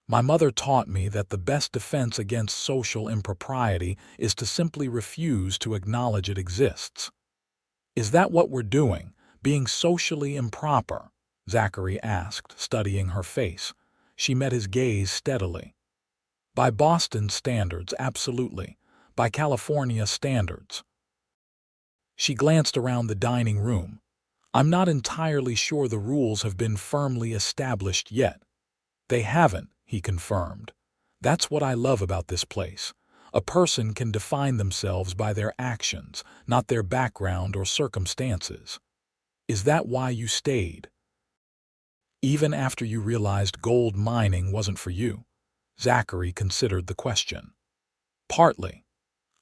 Speaker 1: "My mother taught me that the best defense against social impropriety is to simply refuse to acknowledge it exists." "Is that what we're doing, being socially improper?" Zachary asked, studying her face. She met his gaze steadily. "By Boston standards, absolutely. By California standards." She glanced around the dining room. "I'm not entirely sure the rules have been firmly established yet." "They haven't," he confirmed. "That's what I love about this place. A person can define themselves by their actions, not their background or circumstances." "Is that why you stayed? Even after you realized gold mining wasn't for you?" Zachary considered the question. "Partly.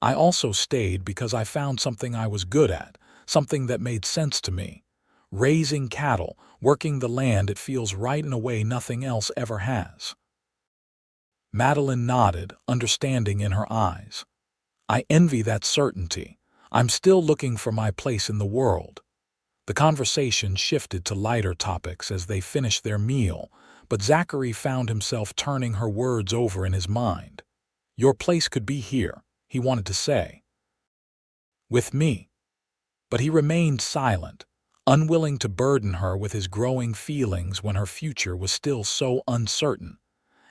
Speaker 1: I also stayed because I found something I was good at, something that made sense to me. Raising cattle, working the land, it feels right in a way nothing else ever has." Madeline nodded, understanding in her eyes. "I envy that certainty. I'm still looking for my place in the world." The conversation shifted to lighter topics as they finished their meal, but Zachary found himself turning her words over in his mind. "Your place could be here," he wanted to say. "With me." But he remained silent, unwilling to burden her with his growing feelings when her future was still so uncertain.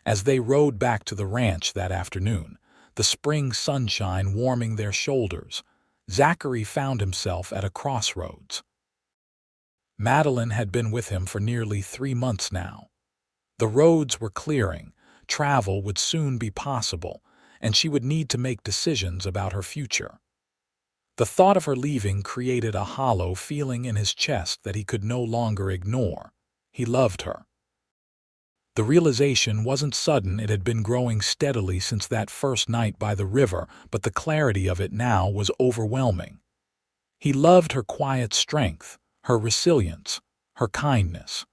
Speaker 1: As they rode back to the ranch that afternoon, the spring sunshine warming their shoulders, Zachary found himself at a crossroads. Madeline had been with him for nearly 3 months now. The roads were clearing, travel would soon be possible, and she would need to make decisions about her future. The thought of her leaving created a hollow feeling in his chest that he could no longer ignore. He loved her. The realization wasn't sudden, it had been growing steadily since that first night by the river, but the clarity of it now was overwhelming. He loved her quiet strength, her resilience, her kindness.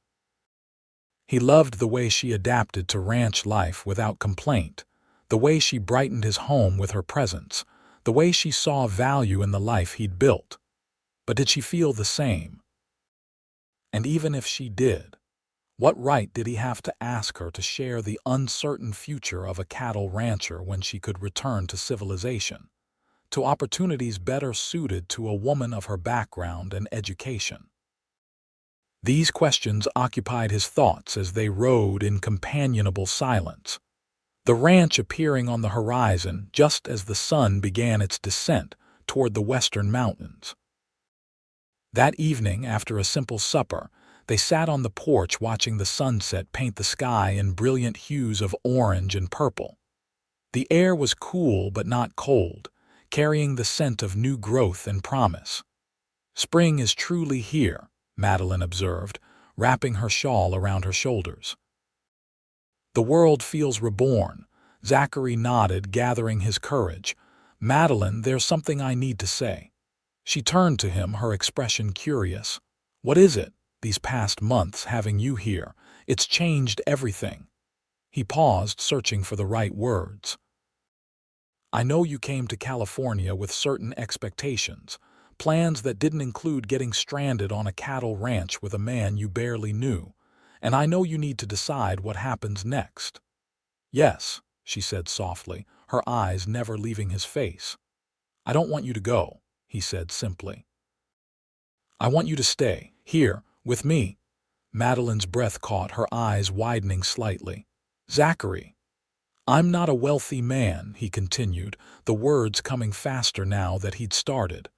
Speaker 1: He loved the way she adapted to ranch life without complaint, the way she brightened his home with her presence, the way she saw value in the life he'd built. But did she feel the same? And even if she did, what right did he have to ask her to share the uncertain future of a cattle rancher when she could return to civilization, to opportunities better suited to a woman of her background and education? These questions occupied his thoughts as they rode in companionable silence, the ranch appearing on the horizon just as the sun began its descent toward the western mountains. That evening, after a simple supper, they sat on the porch watching the sunset paint the sky in brilliant hues of orange and purple. The air was cool but not cold, carrying the scent of new growth and promise. "Spring is truly here," Madeline observed, wrapping her shawl around her shoulders. "The world feels reborn." Zachary nodded, gathering his courage. "Madeline, there's something I need to say." She turned to him, her expression curious. "What is it?" these past months having you here. It's changed everything." He paused, searching for the right words. "I know you came to California with certain expectations, plans that didn't include getting stranded on a cattle ranch with a man you barely knew, and I know you need to decide what happens next." "Yes," she said softly, her eyes never leaving his face. "I don't want you to go," he said simply. "I want you to stay, here, with me." Madeline's breath caught, her eyes widening slightly. "Zachary, I'm not a wealthy man," he continued, the words coming faster now that he'd started.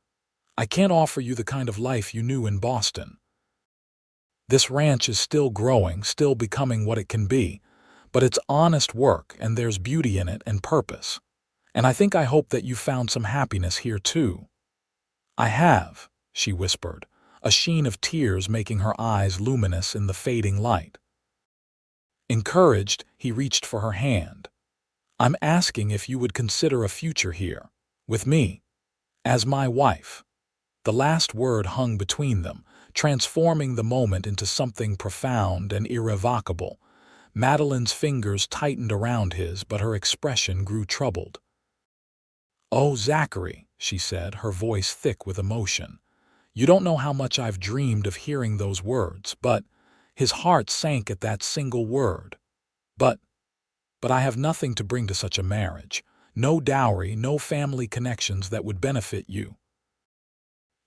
Speaker 1: "I can't offer you the kind of life you knew in Boston. This ranch is still growing, still becoming what it can be, but it's honest work and there's beauty in it and purpose. And I hope that you found some happiness here too." "I have," she whispered, a sheen of tears making her eyes luminous in the fading light. Encouraged, he reached for her hand. "I'm asking if you would consider a future here, with me, as my wife." The last word hung between them, transforming the moment into something profound and irrevocable. Madeline's fingers tightened around his, but her expression grew troubled. "Oh, Zachary," she said, her voice thick with emotion. "You don't know how much I've dreamed of hearing those words, but—" His heart sank at that single word. But I have nothing to bring to such a marriage. No dowry, no family connections that would benefit you.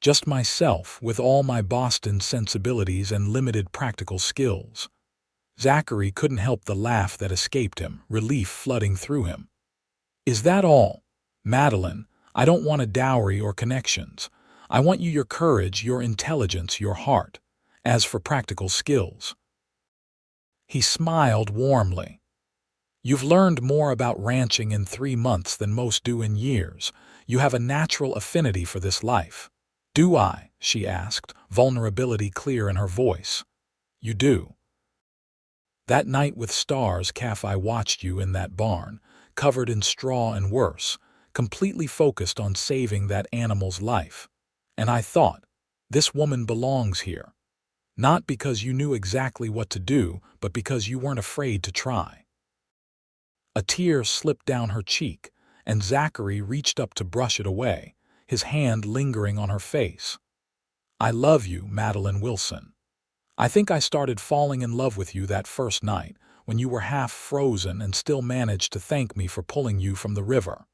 Speaker 1: Just myself, with all my Boston sensibilities and limited practical skills." Zachary couldn't help the laugh that escaped him, relief flooding through him. "Is that all? Madeline, I don't want a dowry or connections. I want you, your courage, your intelligence, your heart. As for practical skills—" He smiled warmly. "You've learned more about ranching in 3 months than most do in years. You have a natural affinity for this life." "Do I?" she asked, vulnerability clear in her voice. "You do. That night with stars, Calf, I watched you in that barn, covered in straw and worse, completely focused on saving that animal's life. And I thought, this woman belongs here. Not because you knew exactly what to do, but because you weren't afraid to try." A tear slipped down her cheek, and Zachary reached up to brush it away, his hand lingering on her face. "I love you, Madeline Wilson. I think I started falling in love with you that first night, when you were half frozen and still managed to thank me for pulling you from the river."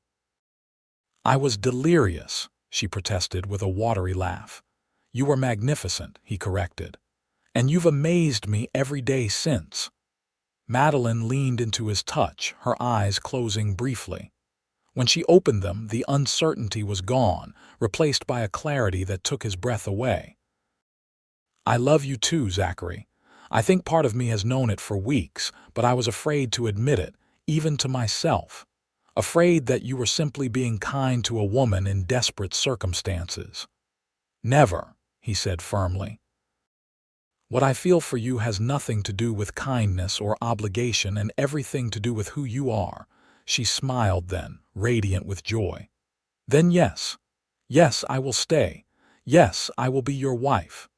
Speaker 1: "I was delirious," she protested with a watery laugh. "You were magnificent," he corrected. "And you've amazed me every day since." Madeline leaned into his touch, her eyes closing briefly. When she opened them, the uncertainty was gone, replaced by a clarity that took his breath away. "I love you too, Zachary. I think part of me has known it for weeks, but I was afraid to admit it, even to myself. Afraid that you were simply being kind to a woman in desperate circumstances." "Never," he said firmly. "What I feel for you has nothing to do with kindness or obligation and everything to do with who you are." She smiled then, radiant with joy. "Then yes. Yes, I will stay. Yes, I will be your wife."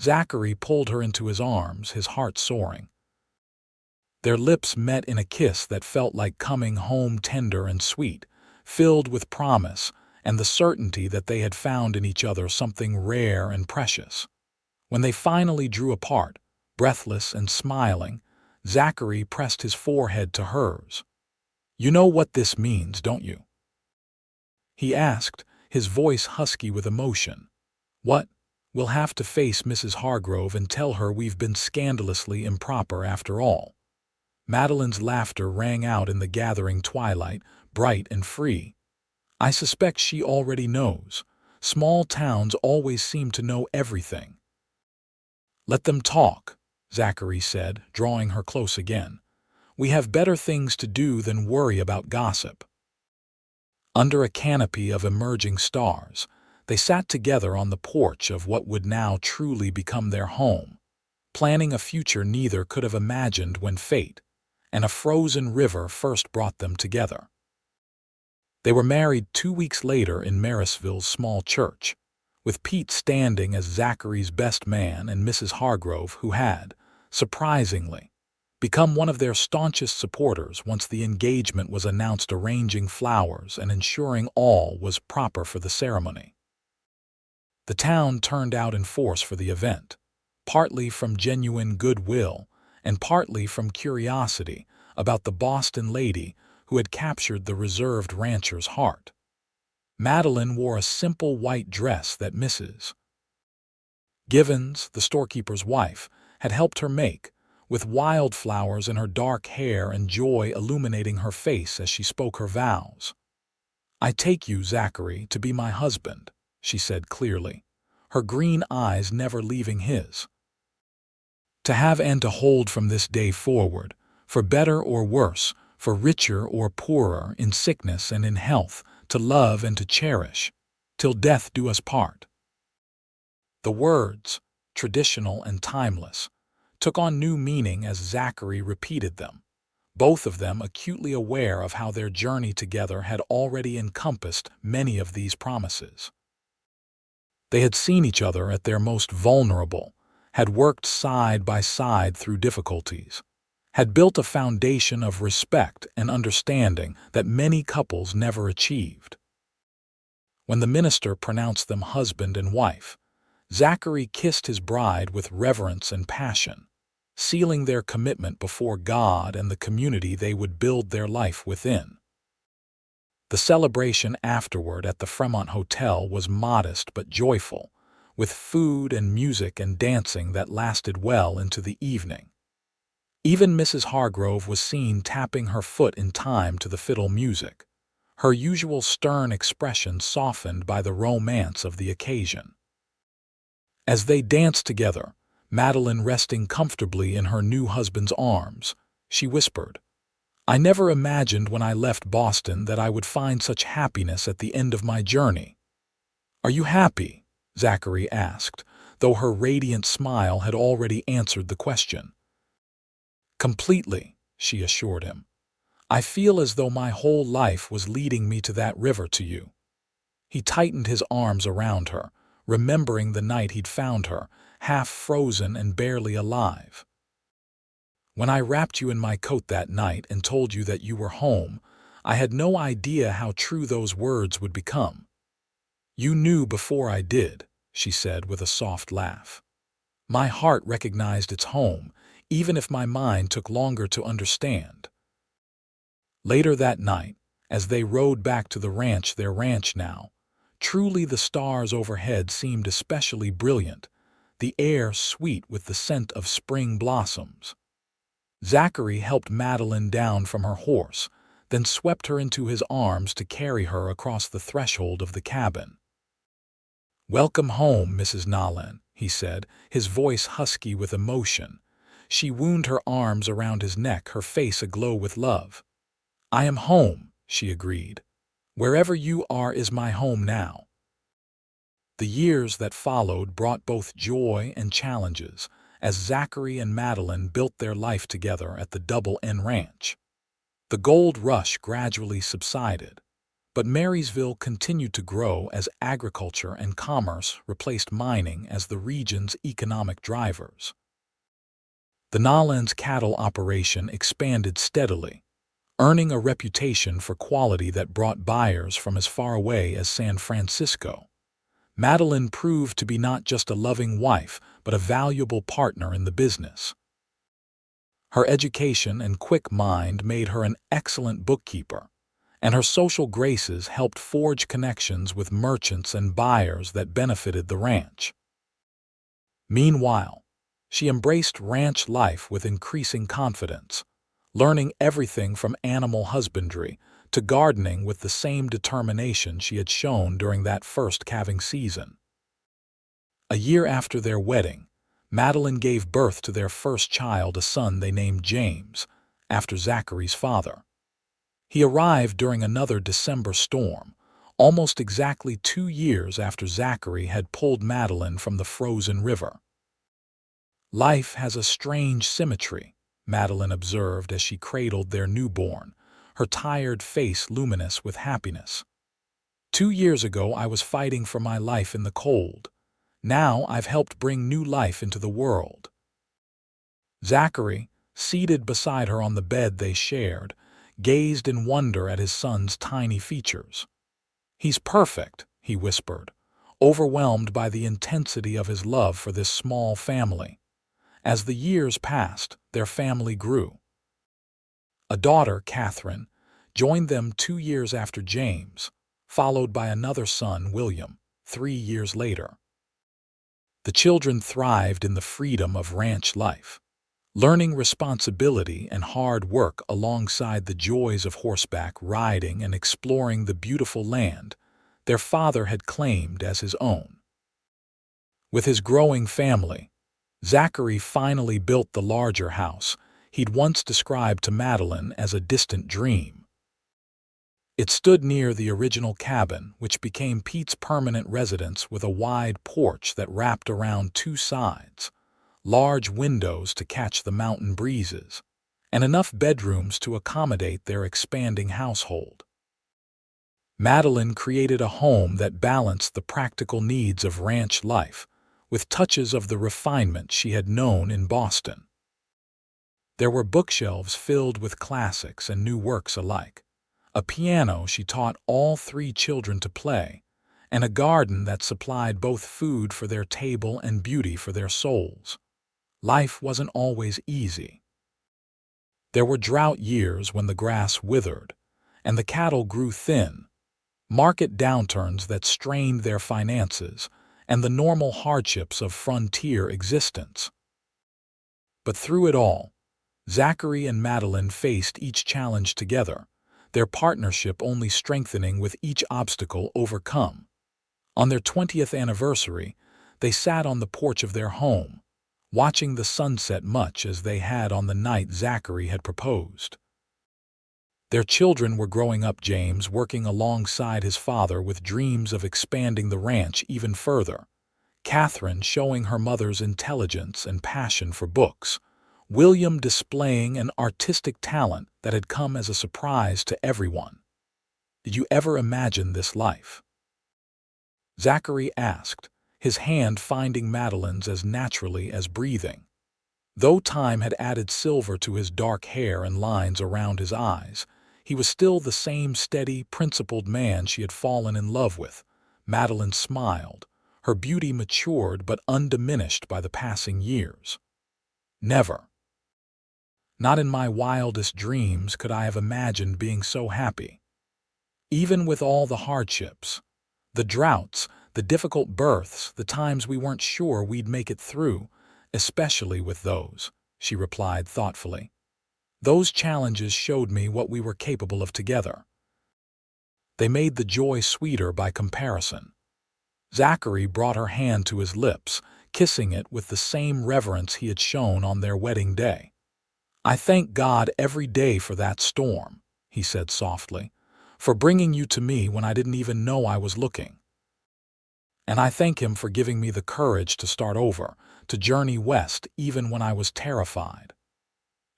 Speaker 1: Zachary pulled her into his arms, his heart soaring. Their lips met in a kiss that felt like coming home, tender and sweet, filled with promise and the certainty that they had found in each other something rare and precious. When they finally drew apart, breathless and smiling, Zachary pressed his forehead to hers. "You know what this means, don't you?" he asked, his voice husky with emotion. "What? We'll have to face Mrs. Hargrove and tell her we've been scandalously improper after all." Madeline's laughter rang out in the gathering twilight, bright and free. "I suspect she already knows. Small towns always seem to know everything." "Let them talk," Zachary said, drawing her close again. "We have better things to do than worry about gossip." Under a canopy of emerging stars, they sat together on the porch of what would now truly become their home, planning a future neither could have imagined when fate and a frozen river first brought them together. They were married 2 weeks later in Marysville's small church, with Pete standing as Zachary's best man and Mrs. Hargrove, who had, surprisingly, become one of their staunchest supporters once the engagement was announced, arranging flowers and ensuring all was proper for the ceremony. The town turned out in force for the event, partly from genuine goodwill and partly from curiosity about the Boston lady who had captured the reserved rancher's heart. Madeline wore a simple white dress that Mrs. Givens, the storekeeper's wife, had helped her make, with wildflowers in her dark hair and joy illuminating her face as she spoke her vows. "I take you, Zachary, to be my husband," she said clearly, her green eyes never leaving his. "To have and to hold from this day forward, for better or worse, for richer or poorer, in sickness and in health, to love and to cherish, till death do us part." The words, traditional and timeless, took on new meaning as Zachary repeated them, both of them acutely aware of how their journey together had already encompassed many of these promises. They had seen each other at their most vulnerable, had worked side by side through difficulties, had built a foundation of respect and understanding that many couples never achieved. When the minister pronounced them husband and wife, Zachary kissed his bride with reverence and passion, sealing their commitment before God and the community they would build their life within. The celebration afterward at the Fremont Hotel was modest but joyful, with food and music and dancing that lasted well into the evening. Even Mrs. Hargrove was seen tapping her foot in time to the fiddle music, her usual stern expression softened by the romance of the occasion. As they danced together, Madeline resting comfortably in her new husband's arms, she whispered, "I never imagined when I left Boston that I would find such happiness at the end of my journey." "Are you happy?" Zachary asked, though her radiant smile had already answered the question. "Completely," she assured him. "I feel as though my whole life was leading me to that river, to you." He tightened his arms around her, remembering the night he'd found her, half frozen and barely alive. "When I wrapped you in my coat that night and told you that you were home, I had no idea how true those words would become." "You knew before I did," she said with a soft laugh. "My heart recognized its home, even if my mind took longer to understand." Later that night, as they rode back to the ranch, their ranch now, truly the stars overhead seemed especially brilliant, the air sweet with the scent of spring blossoms. Zachary helped Madeline down from her horse, then swept her into his arms to carry her across the threshold of the cabin. "Welcome home, Mrs. Nolan," he said, his voice husky with emotion. She wound her arms around his neck, her face aglow with love. "I am home," she agreed. "Wherever you are is my home now." The years that followed brought both joy and challenges as Zachary and Madeline built their life together at the Double N Ranch. The gold rush gradually subsided, but Marysville continued to grow as agriculture and commerce replaced mining as the region's economic drivers. The Nolan's cattle operation expanded steadily, earning a reputation for quality that brought buyers from as far away as San Francisco. Madeline proved to be not just a loving wife, but a valuable partner in the business. Her education and quick mind made her an excellent bookkeeper, and her social graces helped forge connections with merchants and buyers that benefited the ranch. Meanwhile, she embraced ranch life with increasing confidence, learning everything from animal husbandry to gardening with the same determination she had shown during that first calving season. A year after their wedding, Madeline gave birth to their first child, a son they named James, after Zachary's father. He arrived during another December storm, almost exactly 2 years after Zachary had pulled Madeline from the frozen river. "Life has a strange symmetry," Madeline observed as she cradled their newborn, her tired face luminous with happiness. 2 years ago, I was fighting for my life in the cold. Now I've helped bring new life into the world." Zachary, seated beside her on the bed they shared, gazed in wonder at his son's tiny features. "He's perfect," he whispered, overwhelmed by the intensity of his love for this small family. As the years passed, their family grew. A daughter, Catherine, joined them 2 years after James, followed by another son, William, 3 years later. The children thrived in the freedom of ranch life, learning responsibility and hard work alongside the joys of horseback riding and exploring the beautiful land their father had claimed as his own. With his growing family, Zachary finally built the larger house he'd once described to Madeline as a distant dream. It stood near the original cabin, which became Pete's permanent residence, with a wide porch that wrapped around two sides, large windows to catch the mountain breezes, and enough bedrooms to accommodate their expanding household. Madeline created a home that balanced the practical needs of ranch life with touches of the refinement she had known in Boston. There were bookshelves filled with classics and new works alike, a piano she taught all three children to play, and a garden that supplied both food for their table and beauty for their souls. Life wasn't always easy. There were drought years when the grass withered and the cattle grew thin, market downturns that strained their finances, and the normal hardships of frontier existence. But through it all, Zachary and Madeline faced each challenge together, their partnership only strengthening with each obstacle overcome. On their 20th anniversary, they sat on the porch of their home, watching the sunset much as they had on the night Zachary had proposed. Their children were growing up, James working alongside his father with dreams of expanding the ranch even further, Catherine showing her mother's intelligence and passion for books, William displaying an artistic talent that had come as a surprise to everyone. "Did you ever imagine this life?" Zachary asked, his hand finding Madeline's as naturally as breathing. Though time had added silver to his dark hair and lines around his eyes, he was still the same steady, principled man she had fallen in love with. Madeline smiled, her beauty matured but undiminished by the passing years. "Never. Not in my wildest dreams could I have imagined being so happy. Even with all the hardships, the droughts, the difficult births, the times we weren't sure we'd make it through, especially with those," she replied thoughtfully. "Those challenges showed me what we were capable of together. They made the joy sweeter by comparison." Zachary brought her hand to his lips, kissing it with the same reverence he had shown on their wedding day. "I thank God every day for that storm," he said softly, "for bringing you to me when I didn't even know I was looking. And I thank Him for giving me the courage to start over, to journey west even when I was terrified."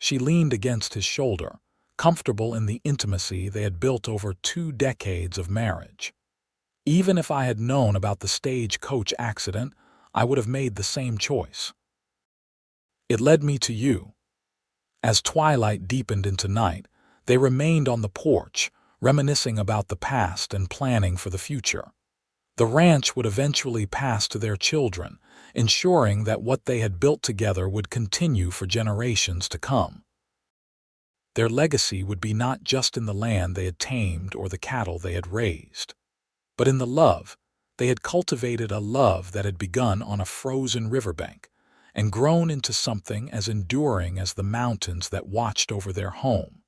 Speaker 1: She leaned against his shoulder, comfortable in the intimacy they had built over 2 decades of marriage. "Even if I had known about the stagecoach accident, I would have made the same choice. It led me to you." As twilight deepened into night, they remained on the porch, reminiscing about the past and planning for the future. The ranch would eventually pass to their children, ensuring that what they had built together would continue for generations to come. Their legacy would be not just in the land they had tamed or the cattle they had raised, but in the love they had cultivated, a love that had begun on a frozen riverbank and grown into something as enduring as the mountains that watched over their home.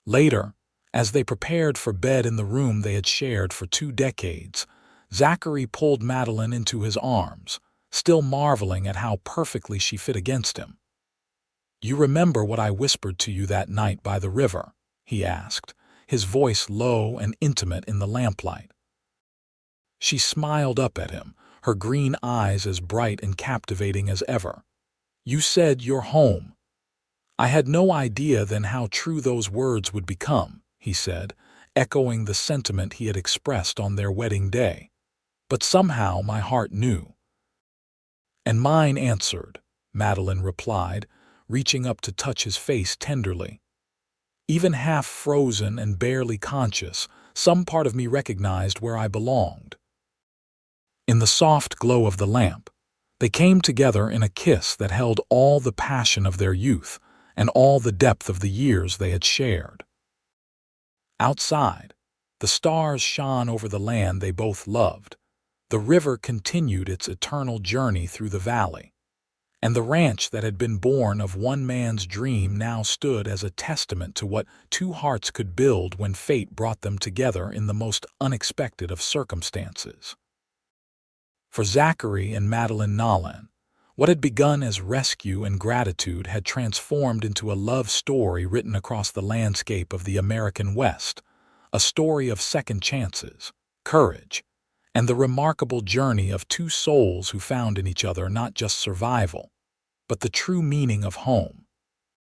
Speaker 1: Later, as they prepared for bed in the room they had shared for 2 decades, Zachary pulled Madeline into his arms, still marveling at how perfectly she fit against him. "You remember what I whispered to you that night by the river?" he asked, his voice low and intimate in the lamplight. She smiled up at him, her green eyes as bright and captivating as ever. "You said you're home." "I had no idea then how true those words would become," he said, echoing the sentiment he had expressed on their wedding day. But somehow my heart knew. "And mine answered," Madeline replied, reaching up to touch his face tenderly. Even half frozen and barely conscious, some part of me recognized where I belonged. In the soft glow of the lamp, they came together in a kiss that held all the passion of their youth and all the depth of the years they had shared. Outside, the stars shone over the land they both loved. The river continued its eternal journey through the valley, and the ranch that had been born of one man's dream now stood as a testament to what two hearts could build when fate brought them together in the most unexpected of circumstances. For Zachary and Madeline Nolan, what had begun as rescue and gratitude had transformed into a love story written across the landscape of the American West, a story of second chances, courage, and the remarkable journey of two souls who found in each other not just survival, but the true meaning of home.